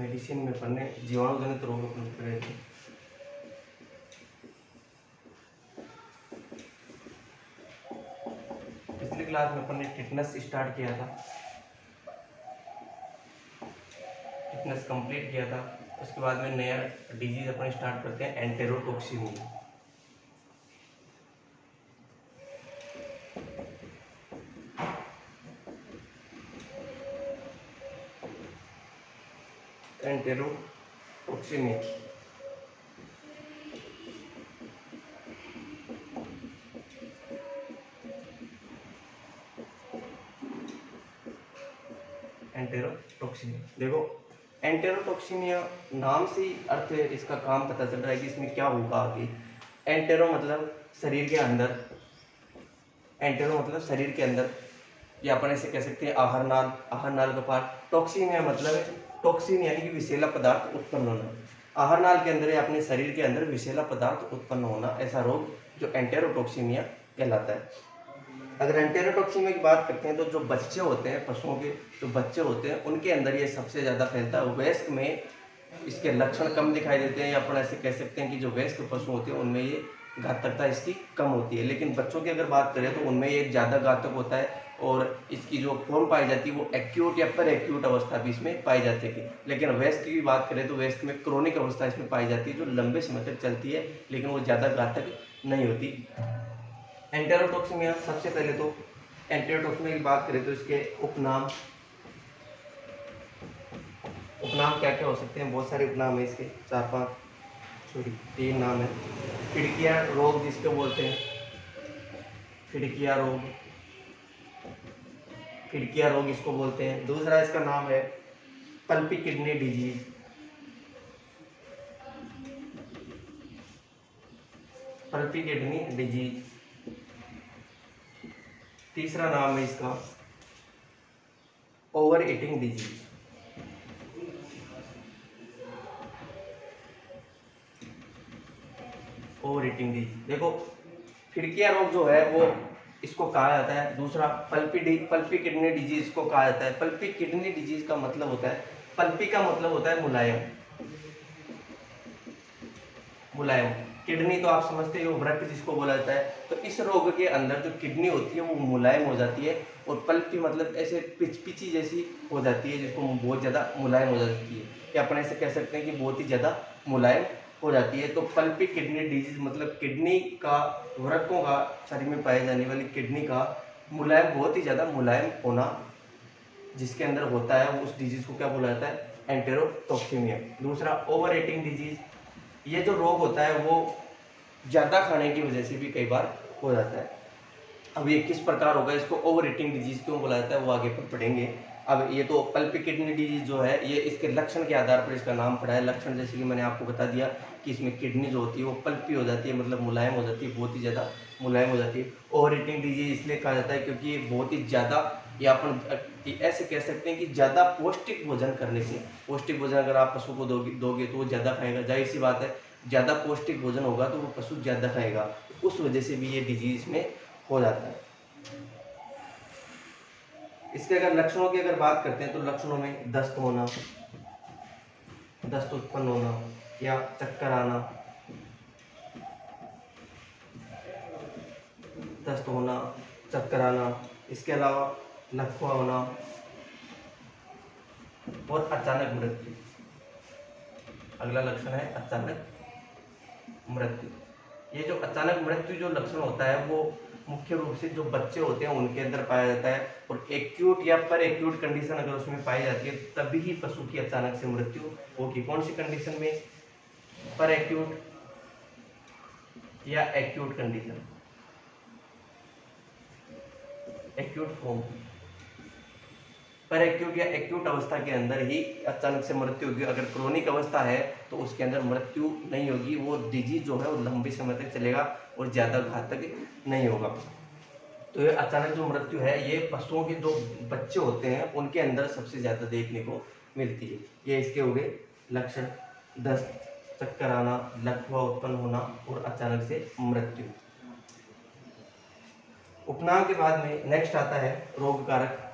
Medicine में पढ़ने जीवाणु जनित रोग अपन पढ़ रहे थे। पिछली क्लास में अपन ने टिटनस स्टार्ट किया था, टिटनस कंप्लीट किया था। उसके बाद में नया डिजीज अपन स्टार्ट करते हैं, एंटेरोटॉक्सिमिया। एंटेरोटॉक्सिमिया एंटेरोटॉक्सिमिया देखो, एंटेरोटॉक्सिमिया नाम से ही अर्थ है, इसका काम पता चल रहा है कि इसमें क्या होगा आगे। एंटेरो मतलब शरीर के अंदर, एंटेरो मतलब शरीर के अंदर, या अपन ऐसे कह सकते हैं आहार नाल, आहार नाल का पार्ट। टॉक्सिमिया मतलब है टॉक्सिन यानी कि विषैला पदार्थ उत्पन्न होना। आहार नाल के अंदर या अपने शरीर के अंदर विषैला पदार्थ उत्पन्न होना, ऐसा रोग जो एंटेरोटॉक्सिमिया कहलाता है। अगर एंटेरोटॉक्सिमिया की बात करते हैं तो जो बच्चे होते हैं, पशुओं के जो बच्चे होते हैं, उनके अंदर ये सबसे ज़्यादा फैलता है। वयस्क में इसके लक्षण कम दिखाई देते हैं, या अपन ऐसे कह सकते हैं कि जो वयस्क पशु होते हैं उनमें ये घातकता इसकी कम होती है। लेकिन बच्चों की अगर बात करें तो उनमें ये ज़्यादा घातक होता है, और इसकी जो फॉर्म पाई जाती है वो एक्यूट या पर एक्यूट अवस्था भी इसमें पाई जाती है। लेकिन वयस्क की बात करें तो वयस्क में क्रोनिक अवस्था इसमें पाई जाती है, जो लंबे समय तक चलती है, लेकिन वो ज़्यादा घातक नहीं होती। एंटेरोटॉक्सिमिया, सबसे पहले तो एंटेरोटॉक्सिमिया की बात करें तो इसके उपनाम क्या क्या हो सकते हैं? बहुत सारे उपनाम है इसके, 3 नाम है। खिड़किया रोग जिसको बोलते हैं, खिड़किया रोग इसको बोलते हैं। दूसरा इसका नाम है pulpy kidney disease, pulpy kidney disease. तीसरा नाम है इसका over eating disease, over eating disease. देखो, खिड़किया रोग जो है वो इसको कहा जाता है। दूसरा पल्पी किडनी डिजीज को कहा जाता है। पल्पी किडनी डिजीज का मतलब होता है, पल्पी का मतलब होता है मुलायम, मुलायम। किडनी तो आप समझते हो, वृक्क जिसको बोला जाता है। तो इस रोग के अंदर जो किडनी होती है वो मुलायम हो जाती है, और पल्पी मतलब ऐसे पिची जैसी हो जाती है, जिसको बहुत ज़्यादा मुलायम हो जाती है, या अपन ऐसे कह सकते हैं कि बहुत ही ज़्यादा मुलायम हो जाती है। तो पल्पी किडनी डिजीज मतलब किडनी का, वृक्कों का, शरीर में पाई जाने वाली किडनी का मुलायम, बहुत ही ज़्यादा मुलायम होना जिसके अंदर होता है, उस डिजीज को क्या बोला जाता है? एंटेरोटॉक्सिमिया। दूसरा ओवर ईटिंग डिजीज, ये जो रोग होता है वो ज़्यादा खाने की वजह से भी कई बार हो जाता है। अब ये किस प्रकार होगा, इसको ओवर ईटिंग डिजीज क्यों बोला जाता है, वो आगे पर पढ़ेंगे। अब ये तो पल्पी किडनी डिजीज जो है, ये इसके लक्षण के आधार पर इसका नाम पड़ा है। लक्षण जैसे कि मैंने आपको बता दिया कि इसमें किडनी जो होती है वो पल्पी हो जाती है, मतलब मुलायम हो जाती है, बहुत ही ज़्यादा मुलायम हो जाती है। ओवर ईटिंग डिजीज इसलिए कहा जाता है क्योंकि ये बहुत ही ज़्यादा, या अपन ऐसे कह सकते हैं कि ज़्यादा पौष्टिक भोजन करने से, पौष्टिक भोजन अगर आप पशु को दोगे तो वो ज़्यादा खाएगा, जाहिर सी बात है, ज़्यादा पौष्टिक भोजन होगा तो वो पशु ज़्यादा खाएगा, उस वजह से भी ये डिजीज में हो जाता है। इसके अगर लक्षणों की अगर बात करते हैं तो लक्षणों में दस्त होना, दस्त उत्पन्न होना या चक्कर आना, दस्त होना, चक्कर आना, इसके अलावा लकवा होना और अचानक मृत्यु। अगला लक्षण है अचानक मृत्यु। ये जो अचानक मृत्यु जो लक्षण होता है वो मुख्य रूप से जो बच्चे होते हैं उनके अंदर पाया जाता है, और एक्यूट या पर एक्यूट कंडीशन अगर उसमें पाई जाती है तभी ही पशु की अचानक से मृत्यु होगी। कौन सी कंडीशन में? पर एक्यूट या एक्यूट कंडीशन, एक्यूट फॉर्म, पर एक्यूट या एक्यूट अवस्था के अंदर ही अचानक से मृत्यु होगी। अगर क्रोनिक अवस्था है तो उसके अंदर मृत्यु नहीं होगी, वो डिजीज जो है वो लंबे समय तक चलेगा और ज़्यादा घातक नहीं होगा। तो ये अचानक जो मृत्यु है ये पशुओं के जो बच्चे होते हैं उनके अंदर सबसे ज़्यादा देखने को मिलती है। ये इसके हो गए लक्षण, दस्त, चक्कर आना, लकवा उत्पन्न होना और अचानक से मृत्यु। उपनाम के बाद में नेक्स्ट आता है रोग कारक।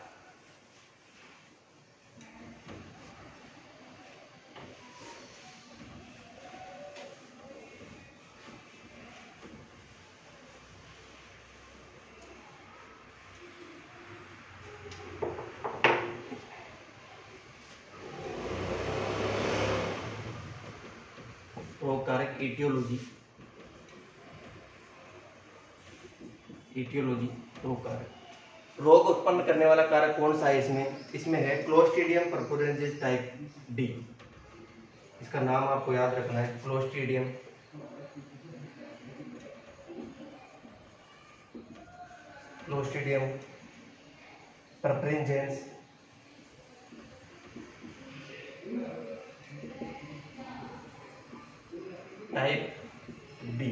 कारक ईटियोलॉजी, ईटियोलॉजी रोग कारक। रोग उत्पन्न करने वाला कारक कौन सा है इसमें है क्लोस्ट्रीडियम परपुरेंजेस टाइप डी। इसका नाम आपको याद रखना है, क्लोस्ट्रीडियम परपुरेंजेंस टाइप डी।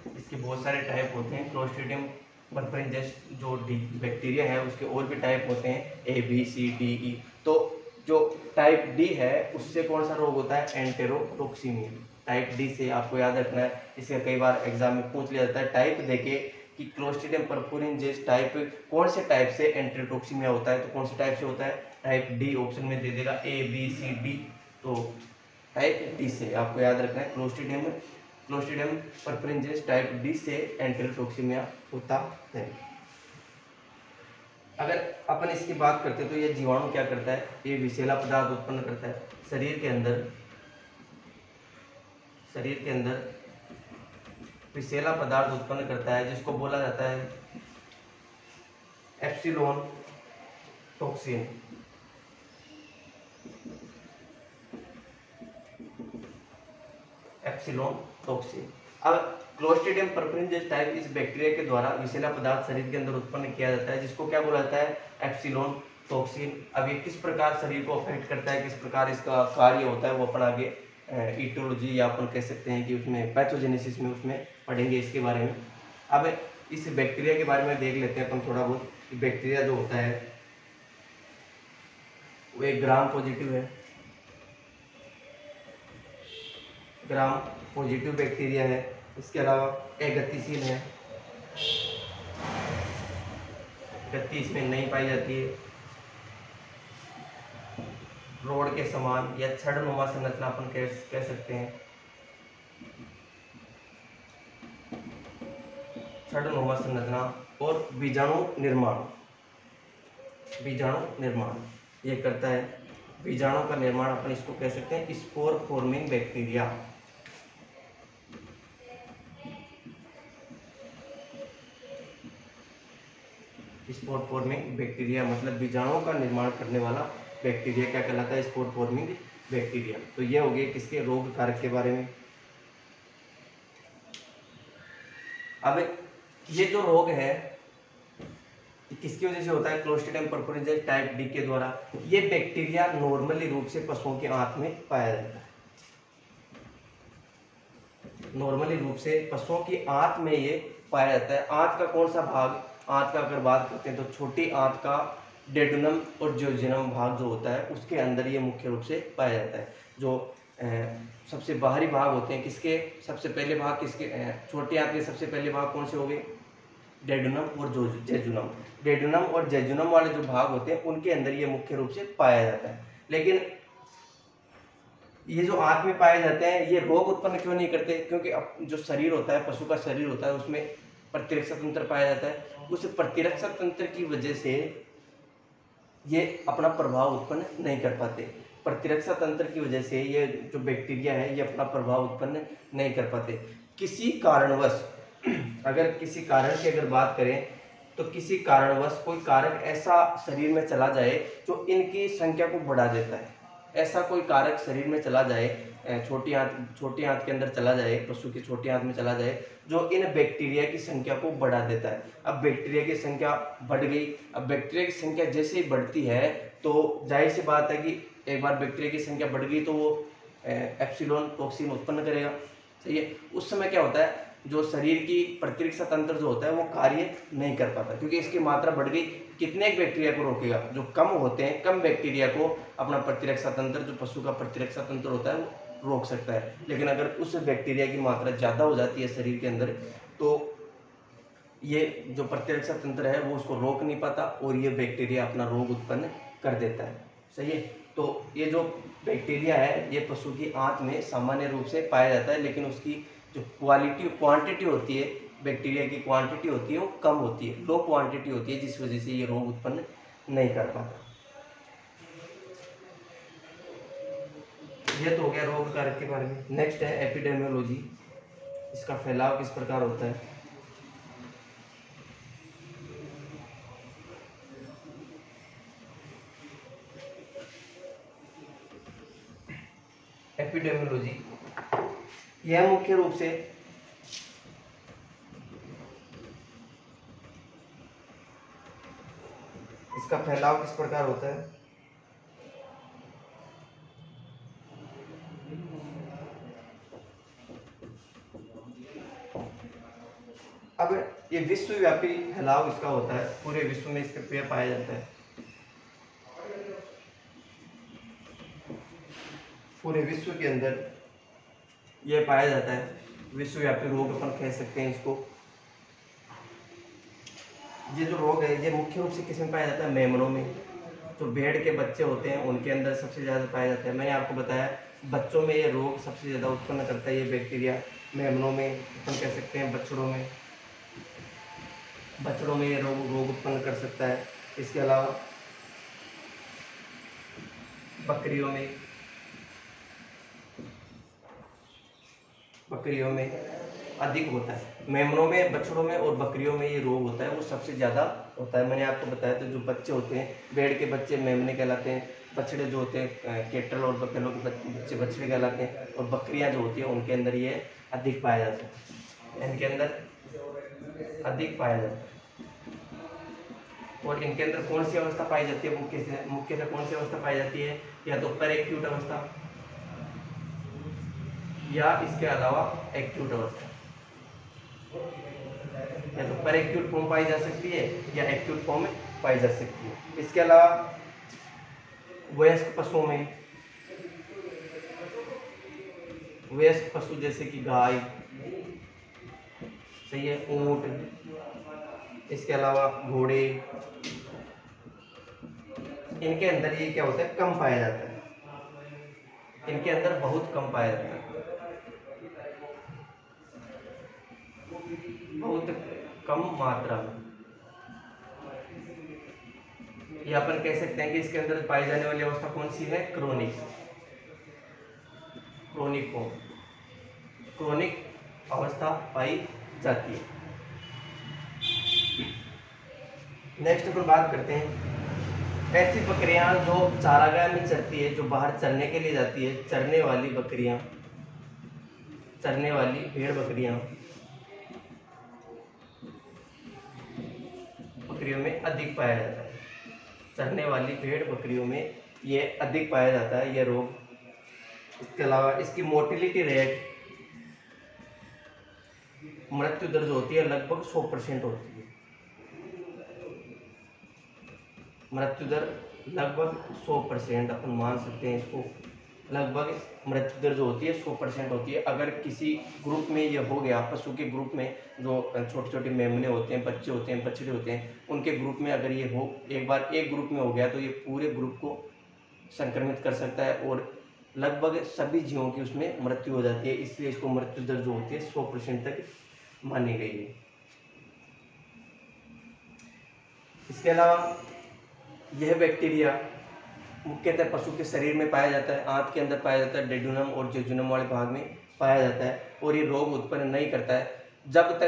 इसके बहुत सारे टाइप होते हैं। क्लोस्ट्रीडियम परपुरेंजेंस जो डी बैक्टीरिया है उसके और भी टाइप होते हैं, A B C D E. तो जो टाइप डी है उससे कौन सा रोग होता है, एंटेरोटॉक्सीमिया। टाइप डी से आपको याद रखना है, इसे कई बार एग्जाम में पूछ लिया जाता है टाइप देके कि क्लोस्ट्रीडियम परपुरेंजेंस टाइप कौन से टाइप से एंटेरोटॉक्सीमिया होता है, तो कौन से टाइप से होता है, टाइप डी ऑप्शन में दे देगा, ए बी सी डी। तो टाइप डी से आपको याद रखना है क्लोस्ट्रीडियम परपुरेंजेंस टाइप डी से एंटेरोटॉक्सीमिया होता है। अगर अपन इसकी बात करते हैं तो ये जीवाणु क्या करता है, ये विषैला पदार्थ उत्पन्न करता है शरीर के अंदर विषैला पदार्थ उत्पन्न करता है जिसको बोला जाता है एप्सिलॉन टॉक्सिन। अब क्लोस्ट्रीडियम परपुरेंजेंस टाइप इस बैक्टीरिया के द्वारा विषैला पदार्थ शरीर के अंदर उत्पन्न किया जाता है जिसको क्या बोला जाता है, एप्सिलॉन टॉक्सिन। अब ये किस प्रकार शरीर को अफेक्ट करता है, किस प्रकार इसका कार्य होता है, वो अपन आगे ईटियोलॉजी या अपन कह सकते हैं कि उसमें पैथोजेनेसिस में उसमें पढ़ेंगे इसके बारे में। अब इस बैक्टीरिया के बारे में देख लेते हैं अपन थोड़ा बहुत। बैक्टीरिया जो होता है वो एक ग्राम पॉजिटिव है, ग्राम पॉजिटिव बैक्टीरिया है। इसके अलावा गतिशील है, गति इसमें नहीं पाई जाती है। रोड के समान या छड़नुमा संरचना अपन कह सकते हैं, छड़नुमा संरचना। और बीजाणु निर्माण ये करता है। बीजाणु का निर्माण अपन इसको कह सकते हैं spore forming bacteria. Spore forming bacteria मतलब बीजाणुओं का निर्माण करने वाला बैक्टीरिया क्या कहलाता है, स्पोर फॉर्मिंग बैक्टीरिया। तो ये हो गए किसके, रोग कारक के बारे में। अब ये जो रोग है किसकी वजह से होता है, क्लोस्ट्रीडियम परपुरेंजेंस टाइप डी के द्वारा। ये बैक्टीरिया नॉर्मली रूप से पशुओं के आंत में पाया जाता है। नॉर्मली रूप से पशुओं की आंत में ये पाया जाता है। आंत का कौन सा भाग, आंत का अगर बात करते हैं तो छोटी आंत का डेडुनम और ज्योजिनम भाग जो होता है उसके अंदर ये मुख्य रूप से पाया जाता है। जो सबसे बाहरी भाग होते हैं किसके, सबसे पहले भाग किसके, छोटी आंत के सबसे पहले भाग कौन से हो गए, डेडुनम और जेजुनम। डेडुनम और जेजुनम वाले जो भाग होते हैं उनके अंदर ये मुख्य रूप से पाया जाता है। लेकिन ये जो आंत में पाए जाते हैं ये रोग उत्पन्न क्यों नहीं करते, क्योंकि जो शरीर होता है, पशु का शरीर होता है, उसमें प्रतिरक्षा तंत्र पाया जाता है। उस प्रतिरक्षा तंत्र की वजह से ये अपना प्रभाव उत्पन्न नहीं कर पाते। प्रतिरक्षा तंत्र की वजह से ये जो बैक्टीरिया है ये अपना प्रभाव उत्पन्न नहीं कर पाते। किसी कारणवश अगर किसी कारण की अगर बात करें तो किसी कारणवश कोई कारक ऐसा शरीर में चला जाए जो इनकी संख्या को बढ़ा देता है। ऐसा कोई कारक शरीर में चला जाए, छोटी आंत के अंदर चला जाए, पशु की छोटी आंत में चला जाए, जो इन बैक्टीरिया की संख्या को बढ़ा देता है। अब बैक्टीरिया की संख्या बढ़ गई। अब बैक्टीरिया की संख्या जैसे ही बढ़ती है तो जाहिर सी बात है कि एक बार बैक्टीरिया की संख्या बढ़ गई तो वो एप्सिलॉन टॉक्सिन उत्पन्न करेगा। सही है। उस समय क्या होता है, जो शरीर की प्रतिरक्षा तंत्र जो होता है वो कार्य नहीं कर पाता क्योंकि इसकी मात्रा बढ़ गई। कितने बैक्टीरिया को रोकेगा, जो कम होते हैं, कम बैक्टीरिया को अपना प्रतिरक्षा तंत्र, जो पशु का प्रतिरक्षा तंत्र होता है वो रोक सकता है। लेकिन अगर उस बैक्टीरिया की मात्रा ज़्यादा हो जाती है शरीर के अंदर तो ये जो प्रतिरक्षा तंत्र है वो उसको रोक नहीं पाता और ये बैक्टीरिया अपना रोग उत्पन्न कर देता है। सही है। तो ये जो बैक्टीरिया है ये पशु की आंत में सामान्य रूप से पाया जाता है, लेकिन उसकी जो क्वांटिटी होती है, बैक्टीरिया की क्वांटिटी होती है वो कम होती है, लो क्वांटिटी होती है, जिस वजह से ये रोग उत्पन्न नहीं कर पाता। ये तो हो गया रोग कारक के बारे में। नेक्स्ट है एपिडेमियोलॉजी, इसका फैलाव किस प्रकार होता है। एपिडेमियोलॉजी यह मुख्य रूप से इसका फैलाव किस प्रकार होता है। अब ये विश्वव्यापी फैलाव इसका होता है, पूरे विश्व में इसका पेड़ पाया जाता है। पूरे विश्व के अंदर ये पाया जाता है, विश्वव्यापी रोग अपन कह सकते हैं इसको। ये जो रोग है ये मुख्य रूप से किस में पाया जाता है, मेमनों में। जो भेड़ के बच्चे होते हैं उनके अंदर सबसे ज़्यादा पाया जाता है। मैंने आपको बताया बच्चों में ये रोग सबसे ज़्यादा उत्पन्न करता है ये बैक्टीरिया। मेमनों में अपन कह सकते हैं, बछड़ों में ये रोग उत्पन्न कर सकता है। इसके अलावा बकरियों में अधिक होता है। मेमनों में, बछड़ों में और बकरियों में ये रोग होता है, वो सबसे ज़्यादा होता है। मैंने आपको बताया तो जो बच्चे होते हैं, भेड़ के बच्चे मेमने कहलाते हैं, बछड़े जो होते हैं केटल और बफेलो के बच्चे बछड़े कहलाते हैं, और बकरियां जो होती है उनके अंदर ये अधिक पाया जाता है, इनके अंदर अधिक पाया जाता है। और इनके अंदर कौन सी अवस्था पाई जाती है, मुख्यतः कौन सी अवस्था पाई जाती है, या तो पर एक्यूट अवस्था या इसके अलावा एक्यूट अवस्था। या तो पर एक्यूट फॉर्म पाई जा सकती है या एक्यूट फॉर्म में पाई जा सकती है। इसके अलावा वयस्क पशुओं में, वयस्क पशु जैसे कि गाय, सही है, ऊंट, इसके अलावा घोड़े, इनके अंदर ये क्या होता है, कम पाया जाता है। इनके अंदर बहुत कम पाया जाता है, बहुत कम मात्रा में। या अपन कह सकते हैं कि इसके अंदर पाई जाने वाली अवस्था कौन सी है, क्रोनिक फॉर्म, क्रोनिक अवस्था पाई जाती है। नेक्स्ट अपन बात करते हैं ऐसी बकरियां जो चारागाह में चरती है, जो बाहर चरने के लिए जाती है, चरने वाली भेड़ बकरियों में अधिक पाया जाता है। चरने वाली भेड़ बकरियों में ये अधिक पाया जाता है ये रोग। इसके अलावा इसकी मोर्टेलिटी रेट, मृत्यु दर जो होती है लगभग 100% होती है। मृत्यु दर लगभग 100%, अपन मान सकते हैं इसको, लगभग मृत्यु दर जो होती है 100% होती है। अगर किसी ग्रुप में ये हो गया, पशु के ग्रुप में जो छोटे छोटे मेमने होते हैं, बच्चे होते हैं, बछड़े होते हैं, उनके ग्रुप में अगर ये हो, एक बार एक ग्रुप में हो गया तो ये पूरे ग्रुप को संक्रमित कर सकता है और लगभग सभी जीवों की उसमें मृत्यु हो जाती है। इसलिए इसको मृत्यु दर जो होती है 100% तक मानी गई है। इसके अलावा यह बैक्टीरिया मुख्यतः पशु के शरीर में पाया जाता है, आंत के अंदर पाया जाता है, डेड्यूनम और जेजुनम वाले भाग में पाया जाता है, और ये रोग उत्पन्न नहीं करता है जब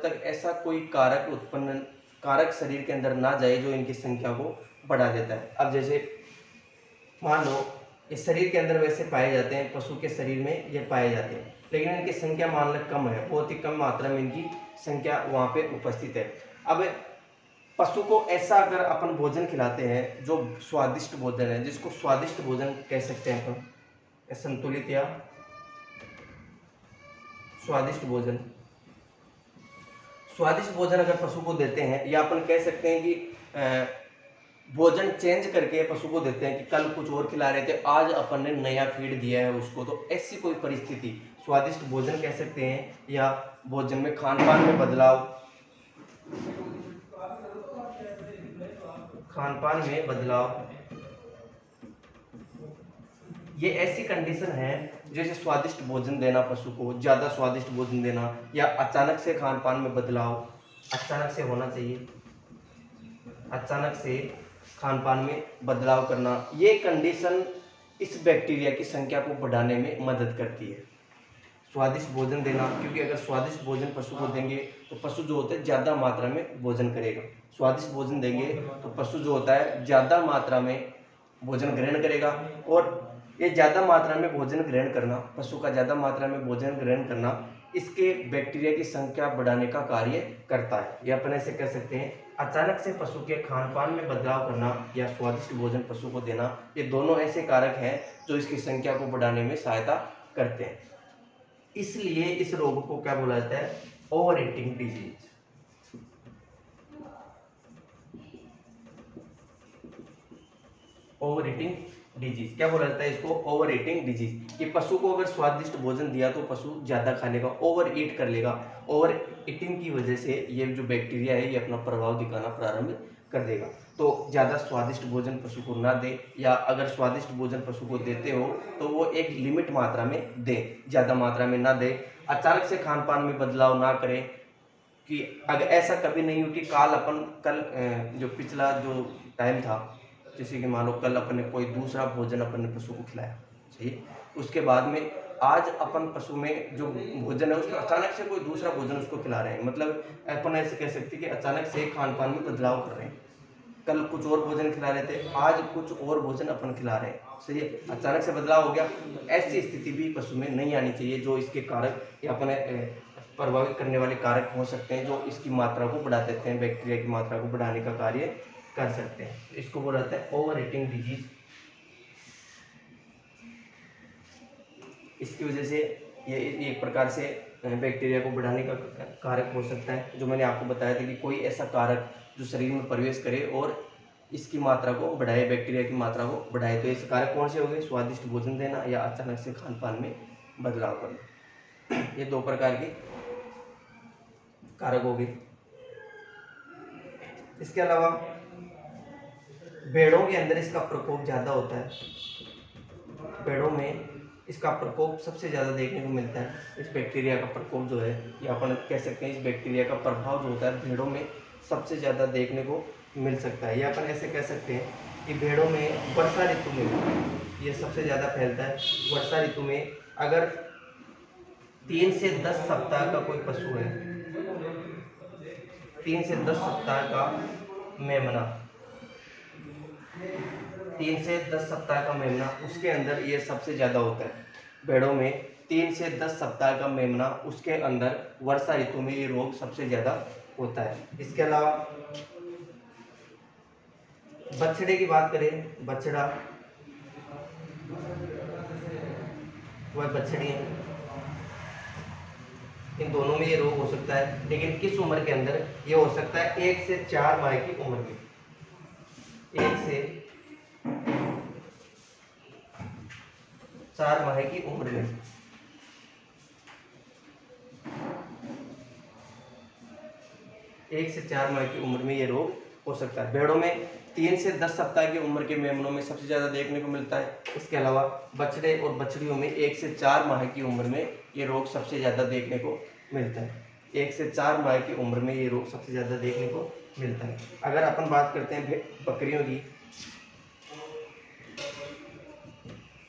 तक ऐसा कोई कारक शरीर के अंदर ना जाए जो इनकी संख्या को बढ़ा देता है। अब जैसे मान लो इस शरीर के अंदर वैसे पाए जाते हैं, पशु के शरीर में ये पाए जाते हैं, लेकिन इनकी संख्या मान लो कम है, बहुत ही कम मात्रा में इनकी संख्या वहाँ पे उपस्थित है। अब पशु को ऐसा अगर अपन भोजन खिलाते हैं जो स्वादिष्ट भोजन है, जिसको स्वादिष्ट भोजन कह सकते हैं अपन, संतुलित या स्वादिष्ट भोजन अगर पशु को देते हैं, या अपन कह सकते हैं कि भोजन चेंज करके पशु को देते हैं कि कल कुछ और खिला रहे थे, आज अपन ने नया फीड दिया है उसको, तो ऐसी कोई परिस्थिति स्वादिष्ट भोजन कह सकते हैं। या भोजन में खान-पान में बदलाव, ये ऐसी कंडीशन है जैसे स्वादिष्ट भोजन देना, पशु को ज़्यादा स्वादिष्ट भोजन देना, या अचानक से खान-पान में बदलाव, अचानक से होना चाहिए, अचानक से खान-पान में बदलाव करना, ये कंडीशन इस बैक्टीरिया की संख्या को बढ़ाने में मदद करती है। स्वादिष्ट भोजन देना, क्योंकि अगर स्वादिष्ट भोजन पशु को देंगे तो पशु जो होता है ज़्यादा मात्रा में भोजन करेगा। स्वादिष्ट भोजन देंगे तो पशु जो होता है ज़्यादा मात्रा में भोजन ग्रहण करेगा, और ये ज़्यादा मात्रा में भोजन ग्रहण करना, पशु का ज़्यादा मात्रा में भोजन ग्रहण करना इसके बैक्टीरिया की संख्या बढ़ाने का कार्य करता है। या अपन ऐसे कह सकते हैं, अचानक से पशु के खान पान में बदलाव करना या स्वादिष्ट भोजन पशु को देना, ये दोनों ऐसे कारक हैं जो इसकी संख्या को बढ़ाने में सहायता करते हैं। इसलिए इस रोग को क्या बोला जाता है? Over eating disease. Over eating disease क्या बोला जाता है इसको? Over eating disease. कि पशु को अगर स्वादिष्ट भोजन दिया तो पशु ज्यादा खा लेगा, ओवर ईट कर लेगा। ओवर ईटिंग की वजह से ये जो बैक्टीरिया है ये अपना प्रभाव दिखाना प्रारंभ कर देगा। तो ज़्यादा स्वादिष्ट भोजन पशु को ना दे, या अगर स्वादिष्ट भोजन पशु को देते हो तो वो एक लिमिट मात्रा में दे, ज़्यादा मात्रा में ना दे। अचानक से खान पान में बदलाव ना करें, कि अगर ऐसा कभी नहीं हो कि कल जो पिछला जो टाइम था, जैसे कि मान लो कल अपन ने कोई दूसरा भोजन अपन ने पशु को खिलाया, सही, उसके बाद में आज अपन पशु में जो भोजन है उसमें अचानक से कोई दूसरा भोजन उसको खिला रहे हैं। मतलब अपन ऐसे कह सकते हैं कि अचानक से खान पान में बदलाव कर रहे हैं। कल कुछ और भोजन खिला रहे थे, आज कुछ और भोजन अपन खिला रहे हैं, सही है, अचानक से बदलाव हो गया। तो ऐसी स्थिति भी पशु में नहीं आनी चाहिए, जो इसके कारक या अपने प्रभावित करने वाले कारक हो सकते हैं, जो इसकी मात्रा को बढ़ा देते हैं, बैक्टीरिया की मात्रा को बढ़ाने का कार्य कर सकते हैं। इसको बोला जाता है ओवर ईटिंग डिजीज। इसकी वजह से ये एक प्रकार से बैक्टीरिया को बढ़ाने का कारक हो सकता है। जो मैंने आपको बताया था कि कोई ऐसा कारक जो शरीर में प्रवेश करे और इसकी मात्रा को बढ़ाए, बैक्टीरिया की मात्रा को बढ़ाए। तो ऐसे कारक कौन से हो गए? स्वादिष्ट भोजन देना या अचानक से खान पान में बदलाव करना। ये दो प्रकार के कारक हो गए। इसके अलावा भेड़ों के अंदर इसका प्रकोप ज़्यादा होता है। भेड़ों में इसका प्रकोप सबसे ज़्यादा देखने को मिलता है। इस बैक्टीरिया का प्रकोप जो है, या अपन कह सकते हैं इस बैक्टीरिया का प्रभाव जो होता है भेड़ों में सबसे ज़्यादा देखने को मिल सकता है। या अपन ऐसे कह सकते हैं कि भेड़ों में वर्षा ऋतु में ये सबसे ज़्यादा फैलता है। वर्षा ऋतु में अगर 3 से 10 सप्ताह का कोई पशु है, 3 से 10 सप्ताह का मेमना, 3 से 10 सप्ताह का मेमना, उसके अंदर ये सबसे ज़्यादा होता है। भेड़ों में 3 से 10 सप्ताह का मेमना, उसके अंदर वर्षा ऋतु में ये रोग सबसे ज़्यादा होता है। इसके अलावा बछड़े की बात करें, बछड़ा वह बछड़ी है, इन दोनों में ये रोग हो सकता है। लेकिन किस उम्र के अंदर ये हो सकता है? 1 से 4 माह की उम्र में। 1 से 4 माह की उम्र में। एक से 4 माह की उम्र में ये रोग हो सकता है। भेड़ों में 3 से 10 सप्ताह की उम्र के मेमनों में सबसे ज़्यादा देखने को मिलता है। इसके अलावा बछड़े और बछड़ियों में 1 से 4 माह की उम्र में ये रोग सबसे ज़्यादा देखने को मिलता है। 1 से 4 माह की उम्र में ये रोग सबसे ज़्यादा देखने को मिलता है। अगर अपन बात करते हैं बकरियों की,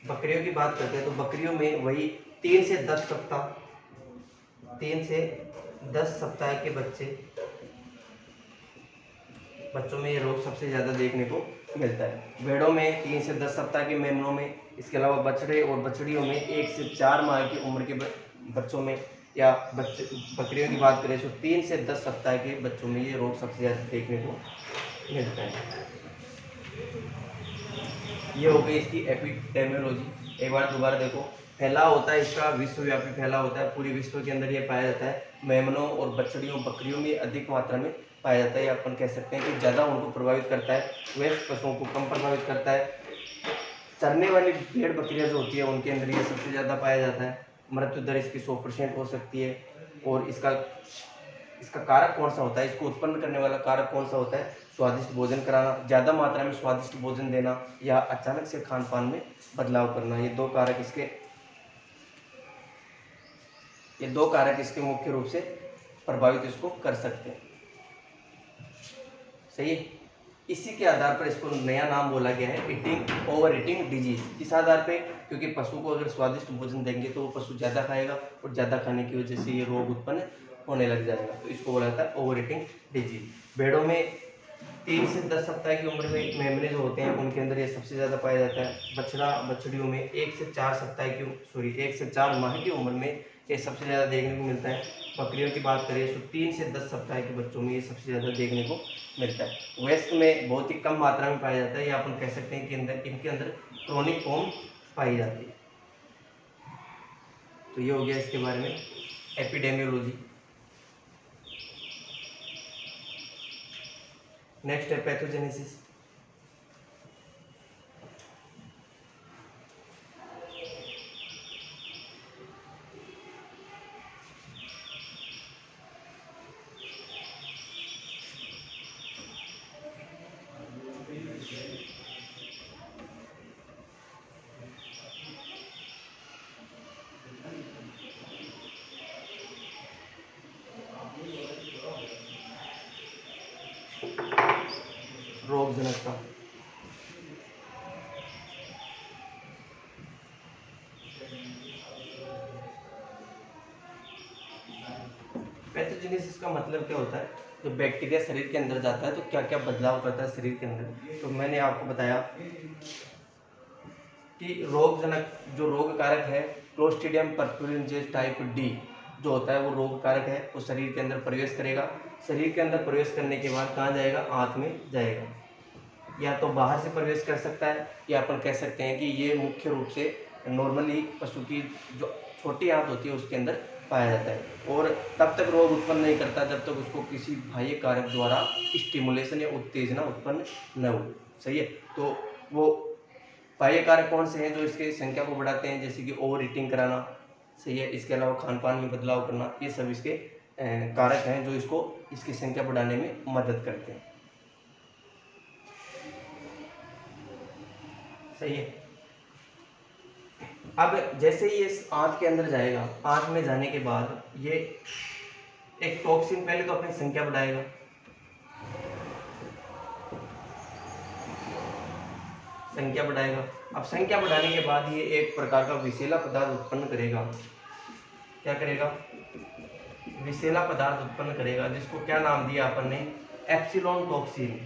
बकरियों की बात करते हैं तो बकरियों में वही 3 से 10 सप्ताह, 3 से 10 सप्ताह के बच्चों में ये रोग सबसे ज़्यादा देखने को मिलता है। भेड़ों में 3 से 10 सप्ताह के मेमनों में, इसके अलावा बछड़े और बछड़ियों में 1 से 4 माह की उम्र के बच्चों में, या बकरियों की बात करें तो 3 से 10 सप्ताह के बच्चों में ये रोग सबसे ज़्यादा देखने को मिलता है। ये हो गई इसकी एपिडेमियोलॉजी। एक बार दोबारा देखो, फैलाव होता है इसका विश्वव्यापी फैलाव होता है, पूरे विश्व के अंदर ये पाया जाता है। मेमनों और बछड़ियों बकरियों में अधिक मात्रा में पाया जाता है, या अपन कह सकते हैं कि ज़्यादा उनको प्रभावित करता है, वयस्क पशुओं को कम प्रभावित करता है। चरने वाली भेड़ बकरियां जो होती है उनके अंदर ये सबसे ज़्यादा पाया जाता है। मृत्यु दर इसकी 100% हो सकती है। और इसका कारक कौन सा होता है, इसको उत्पन्न करने वाला कारक कौन सा होता है? स्वादिष्ट भोजन कराना, ज़्यादा मात्रा में स्वादिष्ट भोजन देना, या अचानक से खान पान में बदलाव करना। ये दो कारक इसके मुख्य रूप से प्रभावित इसको कर सकते हैं। सही है। इसी के आधार पर इसको नया नाम बोला गया है ईटिंग ओवर ईटिंग डिजीज। इस आधार पे, क्योंकि पशु को अगर स्वादिष्ट भोजन देंगे तो वो पशु ज़्यादा खाएगा और ज़्यादा खाने की वजह से ये रोग उत्पन्न होने लग जाएगा, तो इसको बोला जाता है ओवर ईटिंग डिजीज। भेड़ों में 3 से 10 सप्ताह की उम्र में मेमने जो होते हैं उनके अंदर ये सबसे ज़्यादा पाया जाता है। बछड़ा बछड़ियों में 1 से 4 माह की उम्र में ये सबसे ज़्यादा देखने को मिलता है। बकरियों की बात करें तो 3 से 10 सप्ताह के बच्चों में ये सबसे ज़्यादा देखने को मिलता है। वयस्क में बहुत ही कम मात्रा में पाया जाता है, या अपन कह सकते हैं कि इनके अंदर क्रोनिक फॉर्म पाई जाती है। तो ये हो गया इसके बारे में एपिडेमियोलॉजी। नेक्स्ट है पैथोजेनेसिस। रोग जनकता। पैथोजेनेसिस का मतलब क्या होता है? जब बैक्टीरिया शरीर के अंदर जाता है तो क्या क्या बदलाव करता है शरीर के अंदर। तो मैंने आपको बताया कि रोगजनक जो रोग कारक है क्लोस्ट्रीडियम पर्टुरेंजेंस टाइप डी जो होता है वो रोग कारक है, वो शरीर के अंदर प्रवेश करेगा। शरीर के अंदर प्रवेश करने के बाद कहाँ जाएगा? आंत में जाएगा। या तो बाहर से प्रवेश कर सकता है, या अपन कह सकते हैं कि ये मुख्य रूप से नॉर्मली पशु की जो छोटी आंत होती है उसके अंदर पाया जाता है, और तब तक रोग उत्पन्न नहीं करता जब तक उसको किसी बाह्य कारक द्वारा स्टिमुलेशन या उत्तेजना उत्पन्न न हो। सही है। तो वो बाह्य कारक कौन से हैं जो इसके संख्या को बढ़ाते हैं? जैसे कि ओवर ईटिंग कराना, सही है, इसके अलावा खान पान में बदलाव करना, ये सब इसके कारक हैं जो इसकी संख्या बढ़ाने में मदद करते हैं। सही है। अब जैसे ही इस आंत के अंदर जाएगा, आंत में जाने के बाद ये एक टॉक्सिन पहले तो अपनी संख्या बढ़ाएगा, अब संख्या बढ़ाने के बाद ये एक प्रकार का विषैला पदार्थ उत्पन्न करेगा। क्या करेगा? विषैला पदार्थ उत्पन्न करेगा, जिसको क्या नाम दिया अपन ने? Epsilon toxin.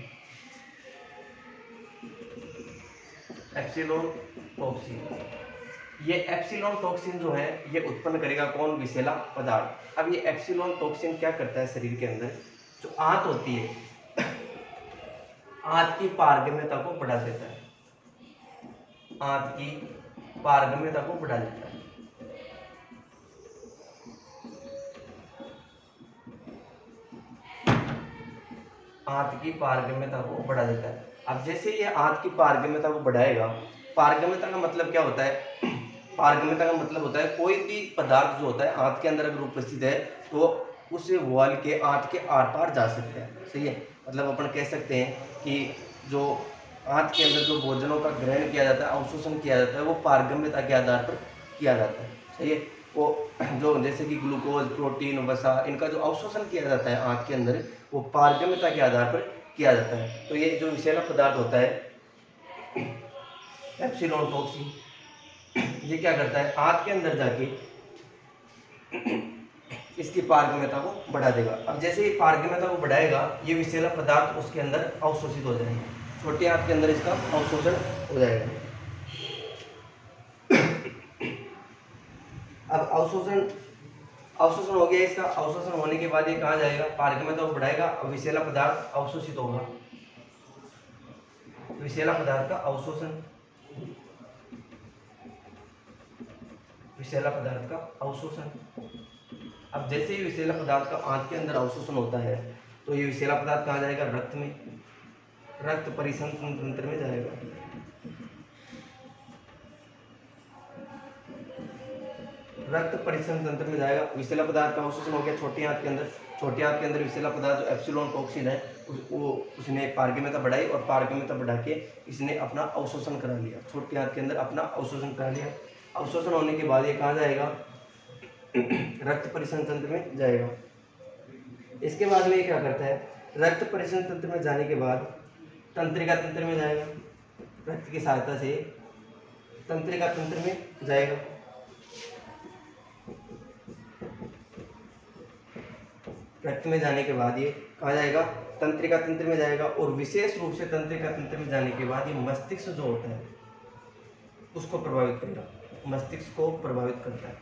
एप्सिलॉन टॉक्सिन, ये एप्सिलॉन टॉक्सिन जो है ये उत्पन्न करेगा कौन? विषैला पदार्थ। अब ये एप्सिलॉन टॉक्सिन क्या करता है शरीर के अंदर? जो आंत होती है, आंत की पारगम्यता को बढ़ा देता है, आंत की पारगम्यता को बढ़ा देता है। आंत की पारगम्यता को बढ़ा देता है। अब जैसे ये आंत की पारगम्यता को बढ़ाएगा, पारगम्यता का मतलब क्या होता है? पारगम्यता का मतलब होता है कोई भी पदार्थ जो होता है आंत के अंदर अगर उपस्थित है तो उस वॉल के आंत के आर पार जा सकते हैं। सही है। मतलब अपन कह सकते हैं कि जो आंत के अंदर जो भोजनों का ग्रहण किया जाता है, अवशोषण किया जाता है, वो पारगम्यता के आधार पर किया जाता है। सही है। वो जो जैसे कि ग्लूकोज, प्रोटीन, वसा, इनका जो अवशोषण किया जाता है आंत के अंदर, वो पारगम्यता के आधार पर किया जाता है। तो ये जो विषैला पदार्थ होता है एप्सिलॉन टॉक्सिन, ये क्या करता है? आंत के अंदर जाके इसकी पारगम्यता को बढ़ा देगा। अब जैसे ही पारगम्यता को बढ़ाएगा, ये विषैला पदार्थ उसके अंदर अवशोषित हो जाएंगे, छोटी आंत के अंदर इसका अवशोषण हो जाएगा। अब अवशोषण हो गया, इसका अवशोषण होने के बाद ये कहाँ जाएगा? पारगम्यता को बढ़ाएगा, विषैला पदार्थ अवशोषित होगा, विषैला पदार्थ का अवशोषण, विषैला पदार्थ का अवशोषण। अब जैसे ही विषैला पदार्थ का आंत के अंदर अवशोषण होता है तो ये विषैला पदार्थ कहाँ जाएगा? रक्त में, रक्त परिसंचरण तंत्र में जाएगा। रक्त परिसंचरण तंत्र में जाएगा। विषैला पदार्थ का अवशोषण हो गया छोटी आंत के अंदर, छोटी आंत के अंदर विषैला पदार्थ जो एप्सिलॉन टॉक्सिन है उसने पारगम्यता बढ़ाई, और पारगम्यता बढ़ा के इसने अपना अवशोषण करा लिया, छोटी आंत के अंदर अपना अवशोषण करा लिया। अवशोषण होने के बाद ये कहाँ जाएगा? रक्त परिसंचरण तंत्र में जाएगा। इसके बाद में ये क्या करता है? रक्त परिसंचरण तंत्र में जाने के बाद तंत्रिका तंत्र में जाएगा, रक्त की सहायता से तंत्रिका तंत्र में जाएगा। रक्त में जाने के बाद ये कहाँ जाएगा, तंत्रिका तंत्र में जाएगा। और विशेष रूप से तंत्रिका तंत्र में जाने के बाद ये मस्तिष्क जो होता है उसको प्रभावित करेगा, मस्तिष्क को प्रभावित करता है,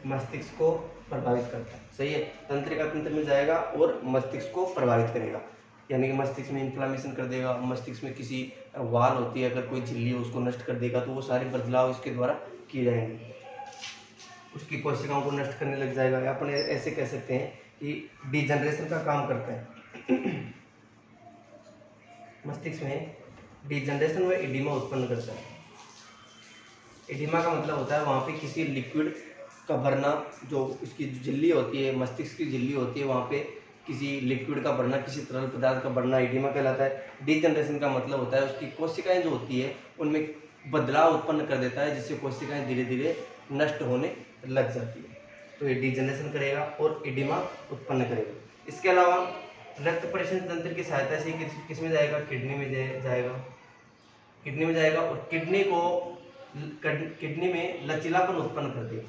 मस्तिष्क को प्रभावित करता है। सही है, तंत्रिका तंत्र में जाएगा और मस्तिष्क को प्रभावित करेगा, यानी कि मस्तिष्क में इन्फ्लामेशन कर देगा। मस्तिष्क में किसी वाल होती है, अगर कोई झिल्ली हो उसको नष्ट कर देगा, तो वो सारे बदलाव इसके द्वारा किए जाएंगे, उसकी कोशिकाओं को नष्ट करने लग जाएगा। या अपन ऐसे कह सकते हैं कि डिजनरेशन का काम करता है। मस्तिष्क में डिजनरेशन व एडिमा उत्पन्न करता है। एडिमा का मतलब होता है वहाँ पे किसी लिक्विड का भरना, जो इसकी झिल्ली होती है, मस्तिष्क की झिल्ली होती है, वहाँ पे किसी लिक्विड का भरना, किसी तरल पदार्थ का भरना एडिमा कहलाता है। डिजनरेशन का मतलब होता है उसकी कोशिकाएं जो होती है उनमें बदलाव उत्पन्न कर देता है, जिससे कोशिकाएं धीरे धीरे नष्ट होने लग जाती है। तो ये डिजनरेशन करेगा और एडिमा उत्पन्न करेगा। इसके अलावा रक्त परिसंचरण तंत्र की सहायता से किस में जाएगा, किडनी में जाएगा, किडनी में जाएगा और किडनी में लचीलापन उत्पन्न कर देगा,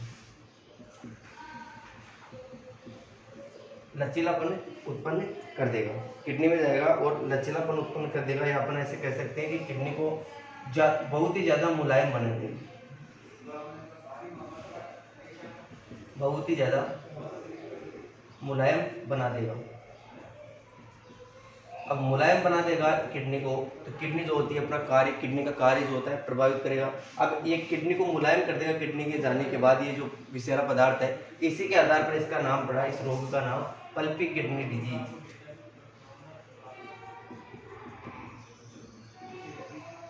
लचीलापन उत्पन्न कर देगा। किडनी में जाएगा और लचीलापन उत्पन्न कर देगा, या अपन ऐसे कह सकते हैं कि किडनी को बहुत ही ज़्यादा मुलायम बना देगा, बहुत ही ज़्यादा मुलायम बना देगा। अब मुलायम बना देगा किडनी को, तो किडनी जो होती है अपना कार्य, किडनी का कार्य जो होता है प्रभावित करेगा। अब ये किडनी को मुलायम कर देगा, किडनी के जाने के बाद ये जो विषैला पदार्थ है, इसी के आधार पर इसका नाम पड़ा, इस रोग का नाम pulpy kidney disease,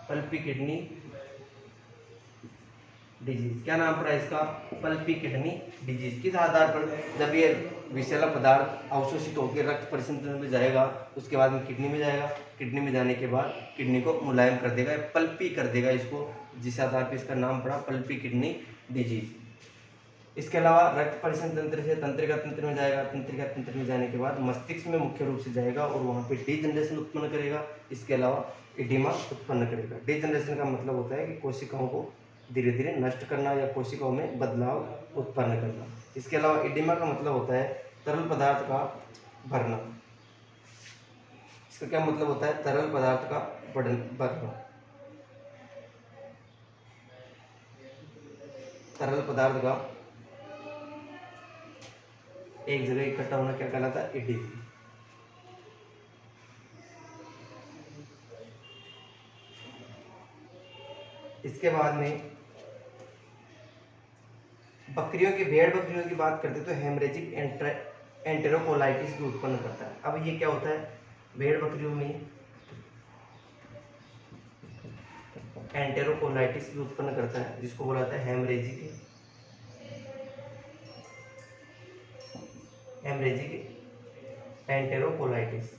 pulpy kidney disease. क्या नाम पड़ा इसका, पल्पी किडनी डिजीज। किस आधार पर, जब ये विषैला पदार्थ अवशोषित होकर रक्त परिसंचरण में जाएगा, उसके बाद में किडनी में जाएगा, किडनी में जाने के बाद किडनी को मुलायम कर देगा, पल्पी कर देगा इसको, जिस आधार पर इसका नाम पड़ा पल्पी किडनी डिजीज। इसके अलावा रक्त परिसंचरण तंत्र से तंत्रिका तंत्र में जाएगा, तंत्रिका तंत्र में जाने के बाद मस्तिष्क में मुख्य रूप से जाएगा और वहाँ पे डिजनरेशन उत्पन्न करेगा। इसके अलावा एडिमा उत्पन्न करेगा। डिजनरेशन का मतलब होता है कि कोशिकाओं को धीरे धीरे नष्ट करना या कोशिकाओं में बदलाव उत्पन्न करना। इसके अलावा एडिमा का मतलब होता है तरल पदार्थ का भरना। इसका क्या मतलब होता है, तरल पदार्थ का भरना, तरल पदार्थ का एक जगह इकट्ठा होना क्या कहलाता है, एडिमा। इसके बाद में बकरियों की, भेड़ बकरियों की बात करते तो हेमरेजिक एंटेरोकोलाइटिस भी उत्पन्न करता है। अब ये क्या होता है, भेड़ बकरियों में एंटेरोकोलाइटिस भी उत्पन्न करता है, जिसको बोला जाता है हेमरेजिक एंटेरोकोलाइटिस,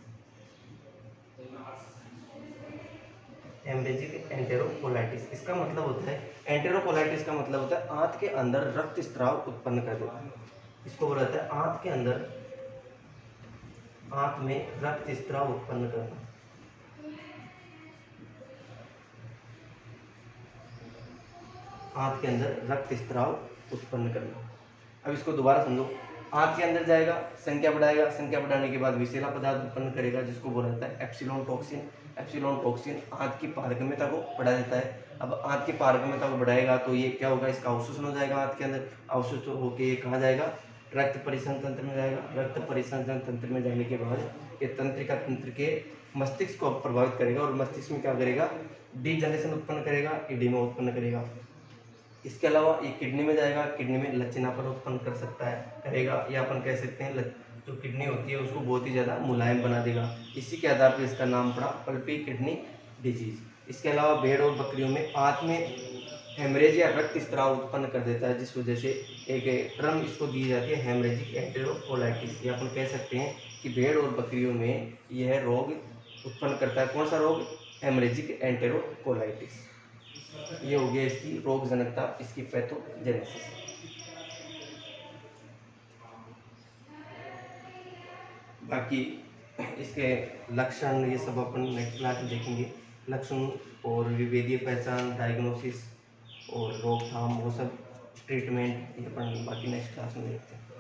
हेमरेजिक एंटेरोकोलाइटिस। इसका मतलब होता है, एंटेरोकोलाइटिस का मतलब होता है आंत के अंदर रक्त स्त्राव उत्पन्न कर देता है। इसको बोला जाता है आंत के अंदर, आंत में रक्त स्त्राव उत्पन्न करना। आंत के अंदर रक्त स्त्राव उत्पन्न करना। अब इसको दोबारा समझो, आंत के अंदर जाएगा, संख्या बढ़ाएगा, संख्या बढ़ाने के बाद विषैला पदार्थ उत्पन्न करेगा, जिसको बोला जाता है एप्सिलॉन टॉक्सिन। एप्सिलॉन टॉक्सिन आंत की पारगम्यता को बढ़ा देता है। अब आंत की पारगम्यता को बढ़ाएगा तो ये क्या होगा, इसका अवशोषण हो जाएगा आंत के अंदर। अवशोषित होकर ये कहाँ जाएगा, रक्त परिसंचरण तंत्र में जाएगा। रक्त परिसंचरण तंत्र में जाने के बाद ये तंत्रिका तंत्र के मस्तिष्क को प्रभावित करेगा और मस्तिष्क में क्या करेगा, डिजनरेशन उत्पन्न करेगा, एडिमा उत्पन्न करेगा। इसके अलावा ये किडनी में जाएगा, किडनी में लचीलापन उत्पन्न कर सकता है, करेगा, या अपन कह सकते हैं जो किडनी होती है उसको बहुत ही ज़्यादा मुलायम बना देगा। इसी के आधार पर इसका नाम पड़ा पल्पी किडनी डिजीज। इसके अलावा भेड़ और बकरियों में आंत में हेमरेज या रक्त स्त्राव उत्पन्न कर देता है, जिस वजह से एक टर्म इसको दी जाती है हेमरेजिक एंटेरोकोलाइटिस। ये अपन कह सकते हैं कि भेड़ और बकरियों में यह रोग उत्पन्न करता है। कौन सा रोग, हेमरेजिक एंटेरोकोलाइटिस। ये हो गया इसकी रोग जनकता, इसकी पैथोजेनेसिस। बाकी इसके लक्षण ये सब अपन नेक्स्ट क्लास में देखेंगे। लक्षण और विभेदीय पहचान, डायग्नोसिस और रोकथाम, वो सब ट्रीटमेंट ये अपन बाकी नेक्स्ट क्लास में देखते हैं।